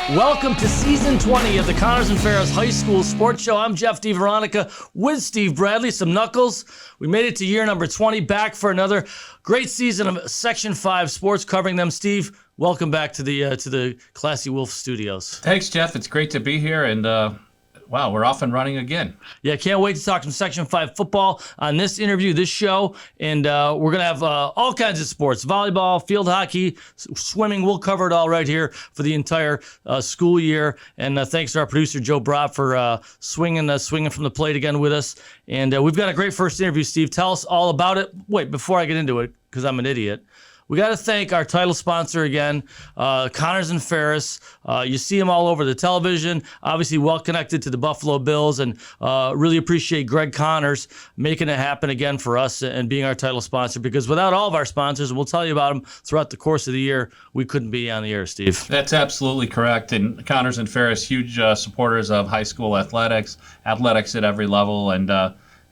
Welcome to Season 20 of the Connors and Ferris High School Sports Show. I'm Jeff DiVeronica with Steve Bradley. Some knuckles. We made it to year number 20, back for another great season of Section 5 sports covering them. Steve, welcome back to the Classy Wolf Studios. Thanks, Jeff. It's great to be here, and wow, we're off and running again. Yeah, can't wait to talk some Section 5 football on this interview, this show, and we're going to have all kinds of sports, volleyball, field hockey, swimming. We'll cover it all right here for the entire school year, and thanks to our producer, Joe Brott, for swinging from the plate again with us. And we've got a great first interview, Steve. Tell us all about it. Wait, before I get into it, because I'm an idiot, we got to thank our title sponsor again, Connors and Ferris. You see them all over the television, obviously well connected to the Buffalo Bills, and really appreciate Greg Connors making it happen again for us and being our title sponsor, because without all of our sponsors, and we'll tell you about them throughout the course of the year, we couldn't be on the air, Steve. That's absolutely correct. And Connors and Ferris, huge supporters of high school athletics at every level, and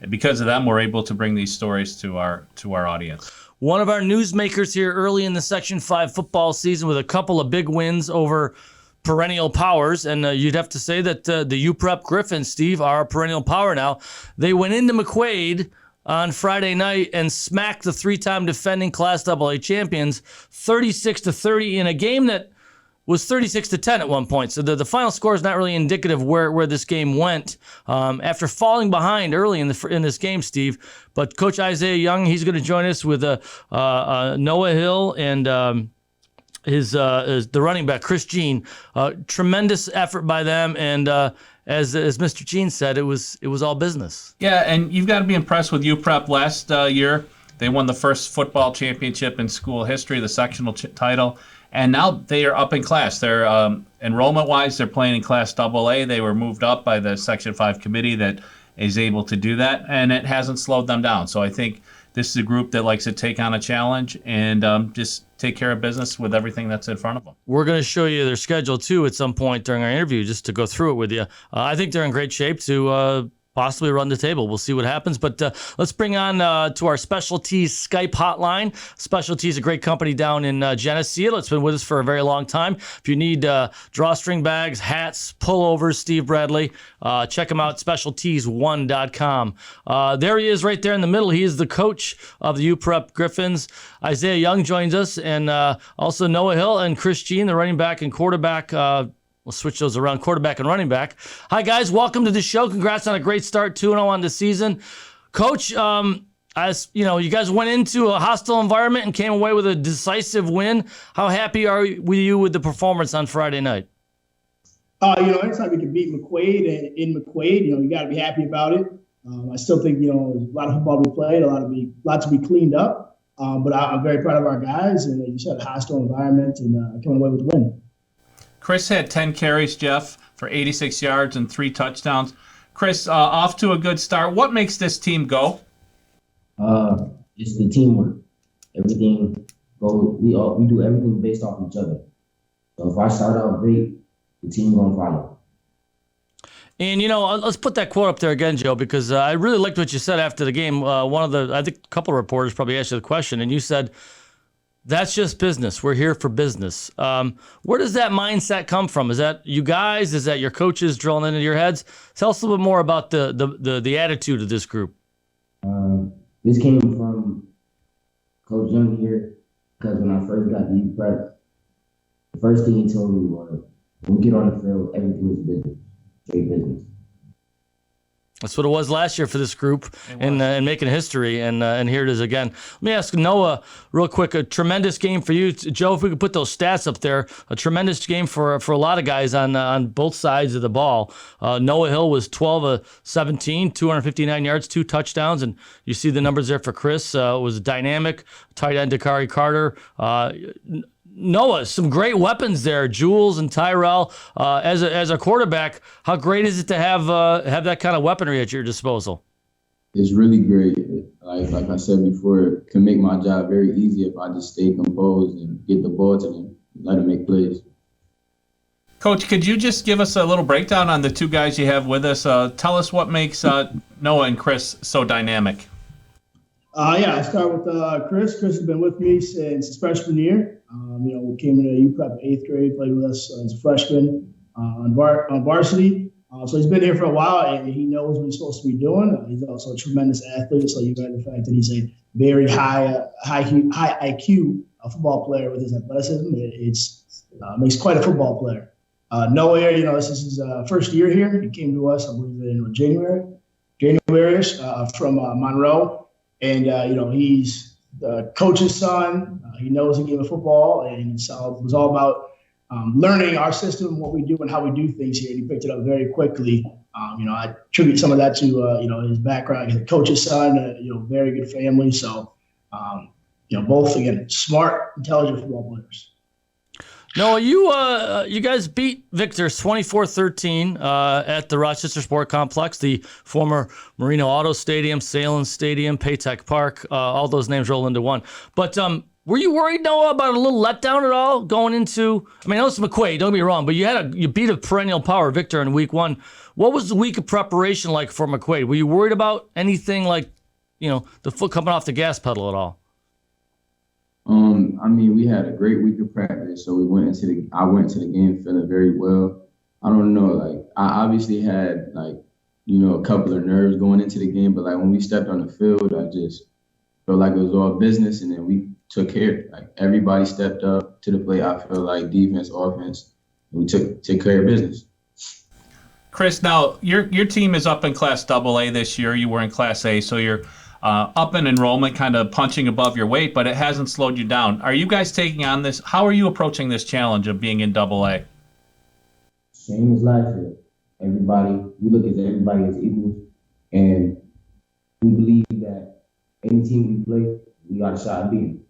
because of them, we're able to bring these stories to our audience. One of our newsmakers here early in the Section 5 football season with a couple of big wins over perennial powers. And you'd have to say that the UPrep Griffins, Steve, are a perennial power now. They went into McQuaid on Friday night and smacked the three-time defending Class AA champions 36-30 in a game that was 36-10 at one point. So the final score is not really indicative where this game went after falling behind early in this game, Steve. But Coach Isiah Young, he's going to join us with Noah Hill and the running back, Chris Jean. Tremendous effort by them, and as Mr. Jean said, it was all business. Yeah, and you've got to be impressed with UPrep. Last year, they won the first football championship in school history, the sectional title. And now they are up in class. They're enrollment-wise, they're playing in Class AA. They were moved up by the Section 5 committee that is able to do that, and it hasn't slowed them down. So I think this is a group that likes to take on a challenge and just take care of business with everything that's in front of them. We're going to show you their schedule, too, at some point during our interview, just to go through it with you. I think they're in great shape to possibly run the table. We'll see what happens. But let's bring on to our Specialties Skype hotline. Specialties, a great company down in Geneseo. It's been with us for a very long time. If you need drawstring bags, hats, pullovers, Steve Bradley, check him out, specialties1.com. There he is right there in the middle. He is the coach of the UPrep Griffins. Isiah Young joins us, and also Noah Hill and Chris Jean, the running back and quarterback. We'll switch those around, quarterback and running back. Hi, guys. Welcome to the show. Congrats on a great start, 2-0 on the season. Coach, as you know, you guys went into a hostile environment and came away with a decisive win. How happy are you with the performance on Friday night? Anytime we can beat McQuaid and in McQuaid, you got to be happy about it. I still think, there's a lot of football we played, a lot to be cleaned up. But I'm very proud of our guys, and you said a hostile environment and coming away with the win. Chris had 10 carries, Jeff, for 86 yards and 3 touchdowns. Chris, off to a good start. What makes this team go? It's the teamwork. Everything goes. We do everything based off each other. So if I start out great, the team gonna follow. And, let's put that quote up there again, Joe, because I really liked what you said after the game. I think a couple of reporters probably asked you the question, and you said, that's just business. We're here for business. Where does that mindset come from? Is that you guys? Is that your coaches drilling into your heads? Tell us a little bit more about the attitude of this group. This came from Coach Young here, because when I first got to UPrep, the first thing he told me was, when we get on the field, everything is business, straight business. That's what it was last year for this group and making history, and here it is again. Let me ask Noah real quick, a tremendous game for you. Joe, if we could put those stats up there, a tremendous game for a lot of guys on both sides of the ball. Noah Hill was 12 of 17, 259 yards, 2 touchdowns, and you see the numbers there for Chris. It was dynamic, tight end Dakari Carter. Noah, some great weapons there, Jules and Tyrell. As a quarterback, how great is it to have that kind of weaponry at your disposal? It's really great. Like I said before, it can make my job very easy if I just stay composed and get the ball to them, let them make plays. Coach, could you just give us a little breakdown on the two guys you have with us? Tell us what makes Noah and Chris so dynamic. Yeah, I start with Chris. Chris has been with me since his freshman year. We came into UPrep in 8th grade, played with us as a freshman on varsity. So he's been here for a while, and he knows what he's supposed to be doing. He's also a tremendous athlete, so you got the fact that he's a very high IQ football player with his athleticism. It's makes quite a football player. Noah, this is his first year here. He came to us, I believe, in January-ish from Monroe. And, he's the coach's son. He knows the game of football. And so it was all about learning our system, what we do, and how we do things here. And he picked it up very quickly. I attribute some of that to, his background. He's a coach's son, very good family. So, both, again, smart, intelligent football players. No, you guys beat Victor 24-13 at the Rochester Sport Complex, the former Marino Auto Stadium, Salem Stadium, Paytech Park, all those names roll into one. But were you worried, Noah, about a little letdown at all going into? I mean, I know it's McQuaid, don't get me wrong, but you beat a perennial power, Victor, in week 1. What was the week of preparation like for McQuaid? Were you worried about anything like, the foot coming off the gas pedal at all? We had a great week of practice, so I went into the game feeling very well. I don't know, I obviously had a couple of nerves going into the game, but when we stepped on the field, I just felt like it was all business, and then we took care. Everybody stepped up to the plate. I feel like defense, offense, we took care of business. Chris, now your team is up in Class AA this year. You were in Class A, so you're up in enrollment, kind of punching above your weight, but it hasn't slowed you down. Are you guys taking on this? How are you approaching this challenge of being in AA? Same as last year. We look at everybody as equals, and we believe that any team we play, we got a shot at beating.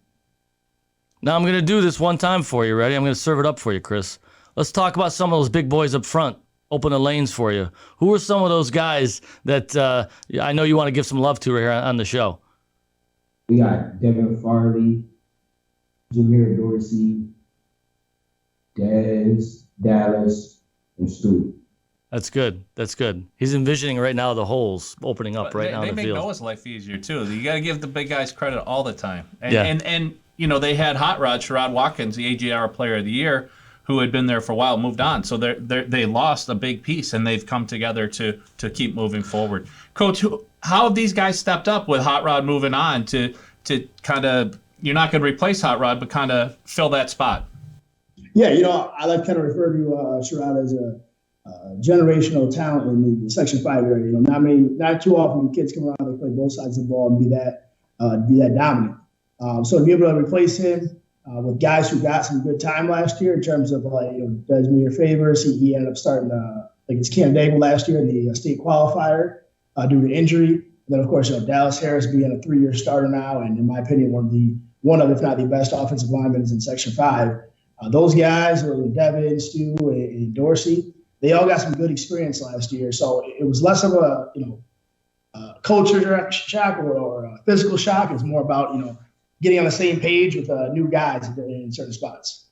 Now I'm going to do this one time for you. Ready? I'm going to serve it up for you, Chris. Let's talk about some of those big boys up front. Open the lanes for you. Who are some of those guys that I know you want to give some love to right here on the show? We got Devin Farley, Jameer Dorsey, Dez, Dallas, and Stu. That's good. That's good. He's envisioning right now the holes opening up right now in the field. They make Noah's life easier, too. You got to give the big guys credit all the time. And, yeah. And they had Hot Rod, Sherrod Watkins, the AJR Player of the Year, who had been there for a while, moved on. So they lost a big piece, and they've come together to keep moving forward. Coach, how have these guys stepped up with Hot Rod moving on to kind of, you're not going to replace Hot Rod, but kind of fill that spot? Yeah, I like to kind of refer to Sherrod as a generational talent in the Section 5 area. Not too often kids come around, they play both sides of the ball and be that dominant. So to be able to replace him, with guys who got some good time last year in terms of does me your favors. He ended up starting against Canandaigua last year in the state qualifier due to injury. And then of course Dallas Harris being a 3-year starter now, and in my opinion one of if not the best offensive linemen in Section 5. Those guys, Devin, Stu, and Dorsey, they all got some good experience last year. So it was less of a culture shock or a physical shock. It's more about getting on the same page with new guys in certain spots.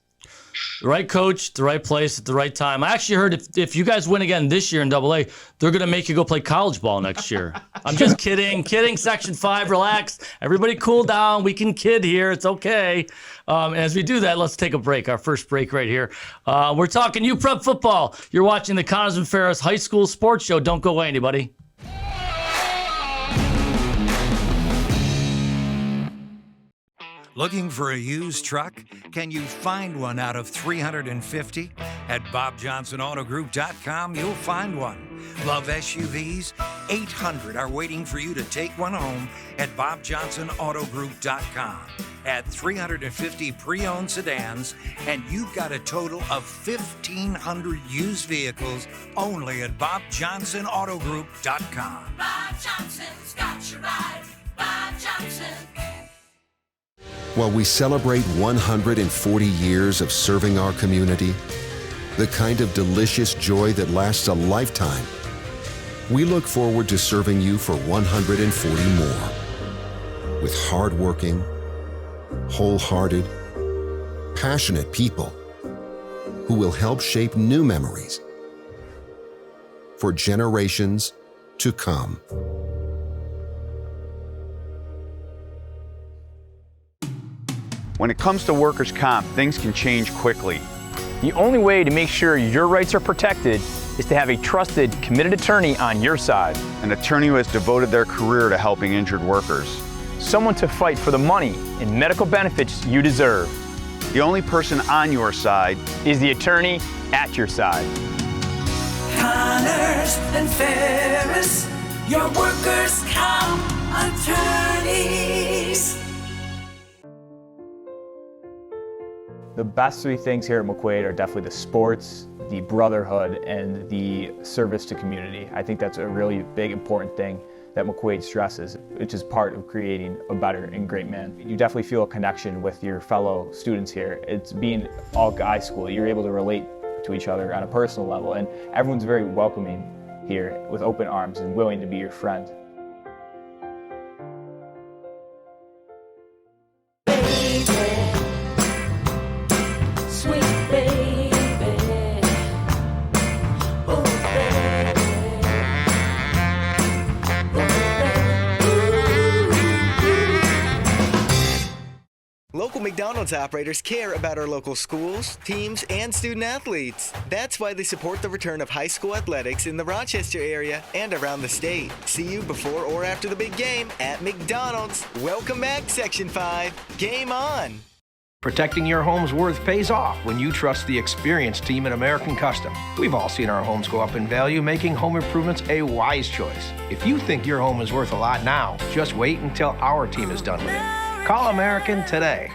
The right coach, the right place, at the right time. I actually heard if you guys win again this year in AA, they're going to make you go play college ball next year. I'm just kidding. Section 5, relax. Everybody cool down. We can kid here. It's okay. And as we do that, let's take a break, our first break right here. We're talking UPrep football. You're watching the Connors and Ferris High School Sports Show. Don't go away, anybody. Looking for a used truck? Can you find one out of 350? At BobJohnsonAutoGroup.com, you'll find one. Love SUVs? 800 are waiting for you to take one home at BobJohnsonAutoGroup.com. Add 350 pre-owned sedans, and you've got a total of 1,500 used vehicles only at BobJohnsonAutoGroup.com. Bob Johnson's got your ride. Bob Johnson. While we celebrate 140 years of serving our community, the kind of delicious joy that lasts a lifetime, we look forward to serving you for 140 more. With hardworking, wholehearted, passionate people who will help shape new memories for generations to come. When it comes to workers' comp, things can change quickly. The only way to make sure your rights are protected is to have a trusted, committed attorney on your side. An attorney who has devoted their career to helping injured workers. Someone to fight for the money and medical benefits you deserve. The only person on your side is the attorney at your side. Connors and Ferris, your workers' comp attorneys. The best three things here at McQuaid are definitely the sports, the brotherhood, and the service to community. I think that's a really big, important thing that McQuaid stresses, which is part of creating a better and great man. You definitely feel a connection with your fellow students here. It's being all guy school. You're able to relate to each other on a personal level, and everyone's very welcoming here with open arms and willing to be your friend. Local McDonald's operators care about our local schools, teams, and student athletes. That's why they support the return of high school athletics in the Rochester area and around the state. See you before or after the big game at McDonald's. Welcome back, Section 5. Game on! Protecting your home's worth pays off when you trust the experienced team at American Custom. We've all seen our homes go up in value, making home improvements a wise choice. If you think your home is worth a lot now, just wait until our team is done with it. Call American today.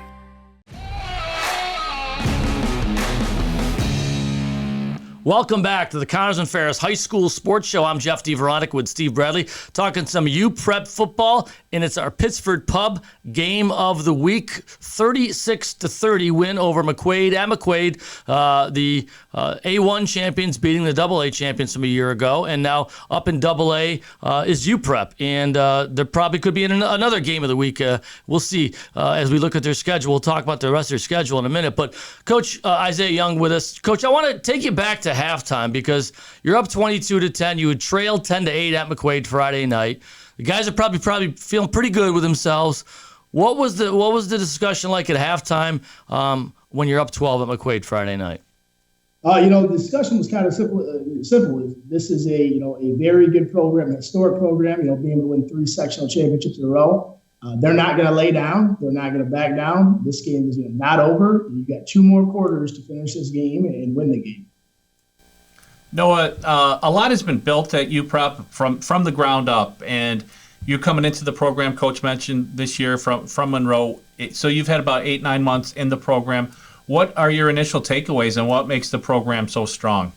Welcome back to the Connors and Ferris High School Sports Show. I'm Jeff DiVeronica with Steve Bradley, talking some U Prep football, and it's our Pittsford Pub game of the week. 36-30 win over McQuaid at McQuaid, the A1 champions beating the AA champions from a year ago, and now up in AA is U Prep, and there probably could be another game of the week. We'll see as we look at their schedule. We'll talk about the rest of their schedule in a minute. But Coach Isiah Young with us. Coach, I want to take you back to halftime because you're up 22-10. You had trailed 10-8 at McQuaid Friday night. The guys are probably feeling pretty good with themselves. What was the discussion like at halftime when you're up 12 at McQuaid Friday night? The discussion was kind of simple. This is a very good program, a historic program. Being able to win 3 sectional championships in a row. They're not going to lay down. They're not going to back down. This game is not over. You got 2 more quarters to finish this game and win the game. Noah, a lot has been built at UPrep from the ground up, and you're coming into the program. Coach mentioned this year from Monroe. So you've had about 8-9 months in the program. What are your initial takeaways, and what makes the program so strong?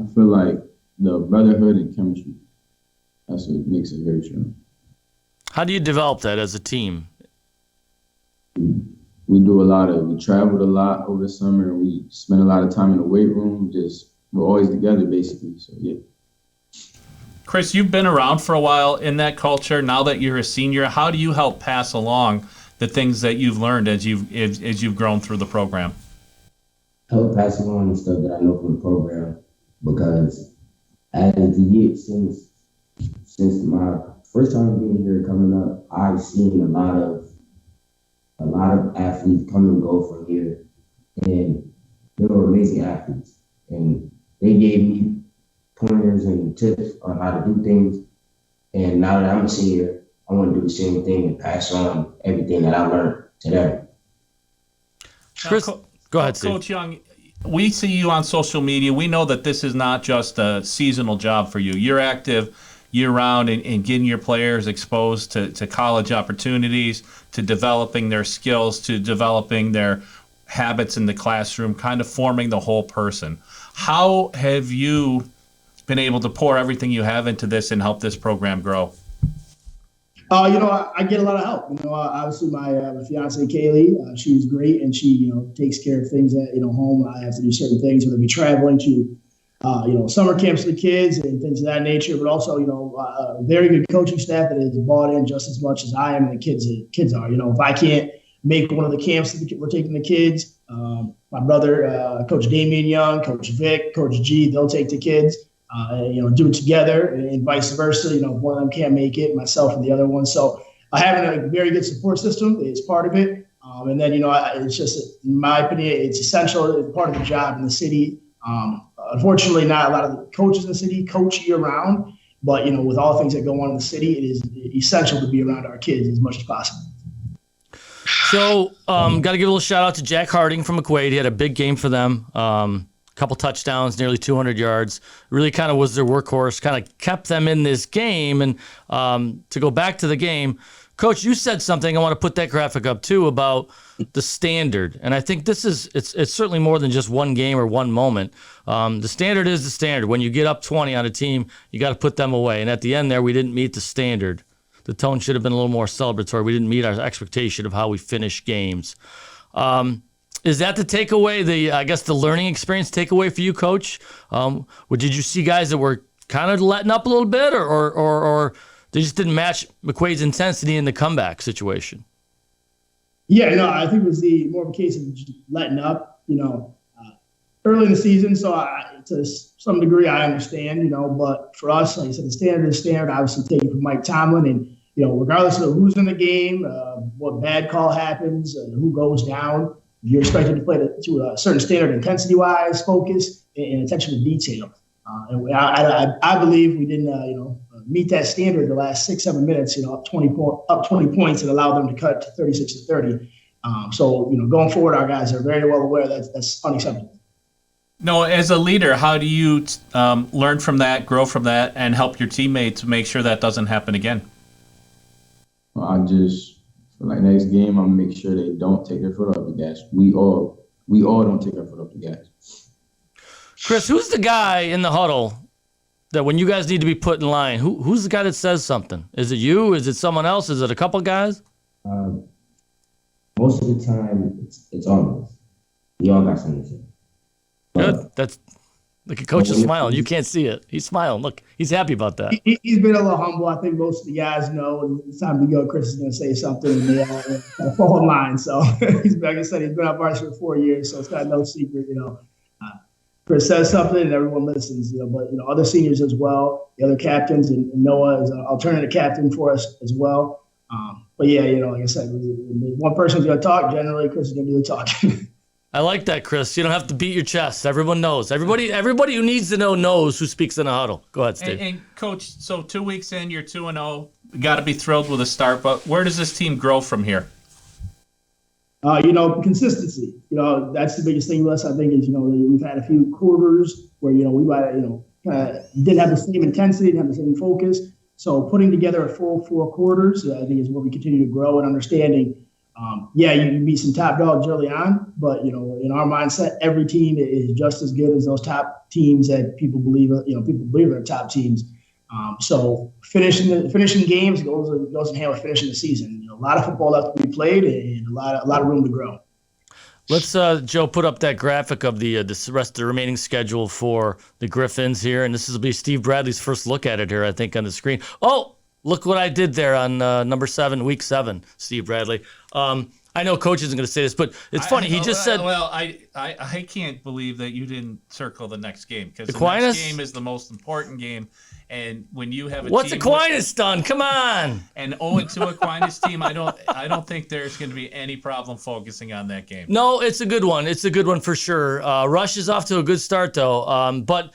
I feel like the brotherhood and chemistry. That's what makes it very strong. How do you develop that as a team? We traveled a lot over the summer. We spent a lot of time in the weight room. We're always together, basically. So, yeah. Chris, you've been around for a while in that culture. Now that you're a senior, how do you help pass along the things that you've learned as you've grown through the program? Help pass along the stuff that I know from the program, because as the year since my first time being here coming up, I've seen a lot of athletes come and go from here, and they were amazing athletes, and they gave me pointers and tips on how to do things. And now that I'm a senior, I want to do the same thing and pass on everything that I learned to them. Chris, go ahead, Steve. Coach Young, we see you on social media. We know that this is not just a seasonal job for you. You're active year-round in getting your players exposed to college opportunities, to developing their skills, to developing their habits in the classroom, kind of forming the whole person. How have you been able to pour everything you have into this and help this program grow? I get a lot of help. Obviously my fiance Kaylee, she's great, and she takes care of things at home. I have to do certain things, whether it be traveling to summer camps for the kids and things of that nature, but also a very good coaching staff that is bought in just as much as I am and the kids are. If I can't make one of the camps that we're taking the kids, my brother, Coach Damian Young, Coach Vic, Coach G, they'll take the kids. Do it together, and vice versa. If one of them can't make it, myself and the other one. So having a very good support system is part of it. And then, it's just, in my opinion, it's essential. It's part of the job in the city. Unfortunately, not a lot of the coaches in the city coach year round, but, with all the things that go on in the city, it is essential to be around our kids as much as possible. So, got to give a little shout out to Jack Harding from McQuaid. He had a big game for them. Couple touchdowns, nearly 200 yards. Really kind of was their workhorse, kind of kept them in this game. And to go back to the game, Coach, you said something, I want to put that graphic up too, about the standard. And I think it's certainly more than just one game or one moment. The standard is the standard. When you get up 20 on a team, you got to put them away. And at the end there, we didn't meet the standard. The tone should have been a little more celebratory. We didn't meet our expectation of how we finish games. Is that the takeaway, the learning experience takeaway for you, Coach? Did you see guys that were kind of letting up a little bit, or they just didn't match McQuaid's intensity in the comeback situation? Yeah, no, I think it was more of a case of just letting up, early in the season. So to some degree, I understand, but for us, like I said, the standard is standard, obviously taken from Mike Tomlin. And, regardless of who's in the game, what bad call happens, who goes down, you're expected to play to a certain standard intensity-wise, focus, and attention to detail. And I believe we didn't, meet that standard the last 6-7 minutes, up 20 points and allow them to cut to 36-30. So, going forward, our guys are very well aware that's unacceptable. No, as a leader, how do you learn from that, grow from that, and help your teammates make sure that doesn't happen again? Well, I just, for next game, I'm gonna make sure they don't take their foot off the gas. We all don't take our foot off the gas. Chris, who's the guy in the huddle that when you guys need to be put in line, who's the guy that says something? Is it you? Is it someone else? Is it a couple guys? Most of the time, it's all of us. We all got something to say. Good. Look at Coach is smiling. You can't see it. He's smiling. Look, he's happy about that. He's been a little humble. I think most of the guys know, and it's time to go. Chris is going to say something, and they all kind of fall in line. So, like I said, he's been on varsity for 4 years, so it's not no secret, Chris says something and everyone listens, but, other seniors as well, the other captains, and Noah is an alternative captain for us as well. But yeah, like I said, when one person's going to talk, generally Chris is going to do the talking. I like that, Chris. You don't have to beat your chest. Everyone knows. Everybody who needs to know knows who speaks in a huddle. Go ahead, Steve. And Coach, so 2 weeks in, you're 2-0. Got to be thrilled with a start, but where does this team grow from here? Consistency. That's the biggest thing with us. I think is we've had a few quarters where we might kind of didn't have the same intensity, didn't have the same focus. So putting together a full 4 quarters, I think is where we continue to grow and understanding. You can beat some top dogs early on, but in our mindset, every team is just as good as those top teams that people believe are top teams. So finishing games goes in hand with finishing the season. A lot of football left to be played and a lot of room to grow. Let's Joe put up that graphic of the rest of the remaining schedule for the Griffins here, and this will be Steve Bradley's first look at it here, I think, on the screen. Oh, look what I did there on number 7, week 7, Steve Bradley. I know Coach isn't going to say this, but it's funny. He just said. Well, I can't believe that you didn't circle the next game because the Aquinas? next game is the most important game. And when you have a what's team Aquinas done? Come on. An 0-2 Aquinas team, I don't think there's going to be any problem focusing on that game. No, it's a good one. It's a good one for sure. Rush is off to a good start though. But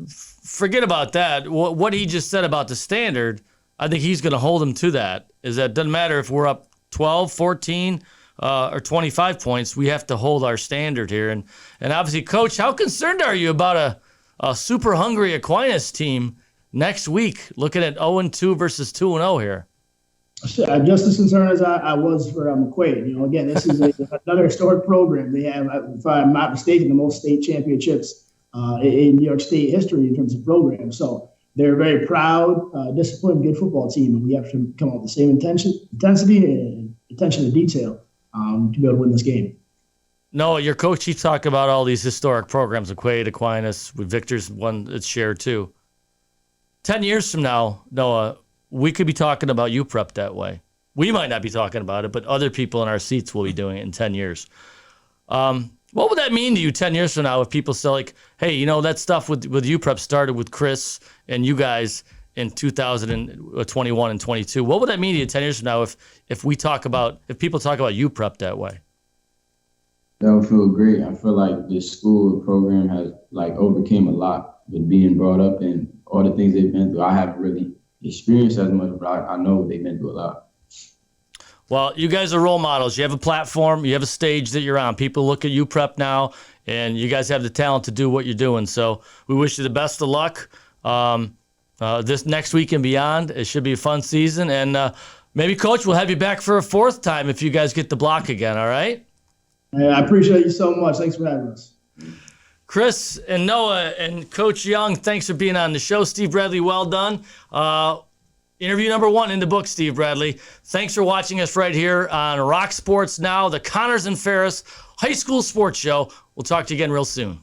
forget about that. What he just said about the standard, I think he's going to hold him to that. Is that it doesn't matter if we're up 12, 14, or 25 points. We have to hold our standard here. And obviously, Coach, how concerned are you about a super hungry Aquinas team next week, looking at 0-2 versus 2-0 here? I'm just as concerned as I was for McQuaid. Again, this is another historic program. They have, if I'm not mistaken, the most state championships in New York State history in terms of programs. So they're a very proud, disciplined, good football team, and we have to come up with the same intensity and attention to detail to be able to win this game. Noah, your coach, he talked about all these historic programs, McQuaid, Aquinas, with Victor's one its share too. 10 years from now, Noah, we could be talking about UPrep that way. We might not be talking about it, but other people in our seats will be doing it in 10 years. What would that mean to you 10 years from now if people say, like, hey, that stuff with UPrep started with Chris and you guys, in 2021 and 22. What would that mean to you 10 years from now if people talk about UPrep that way? That would feel great. I feel like this school program has like overcame a lot with being brought up and all the things they've been through. I haven't really experienced as much, but I know they've been through a lot. Well, you guys are role models. You have a platform. You have a stage that you're on. People look at UPrep now, and you guys have the talent to do what you're doing. So we wish you the best of luck this next week and beyond. It should be a fun season. And maybe, Coach, we'll have you back for a fourth time if you guys get the block again, all right? Yeah, I appreciate you so much. Thanks for having us. Chris and Noah and Coach Young, thanks for being on the show. Steve Bradley, well done. Interview number 1 in the book, Steve Bradley. Thanks for watching us right here on Rock Sports Now, the Connors and Ferris High School Sports Show. We'll talk to you again real soon.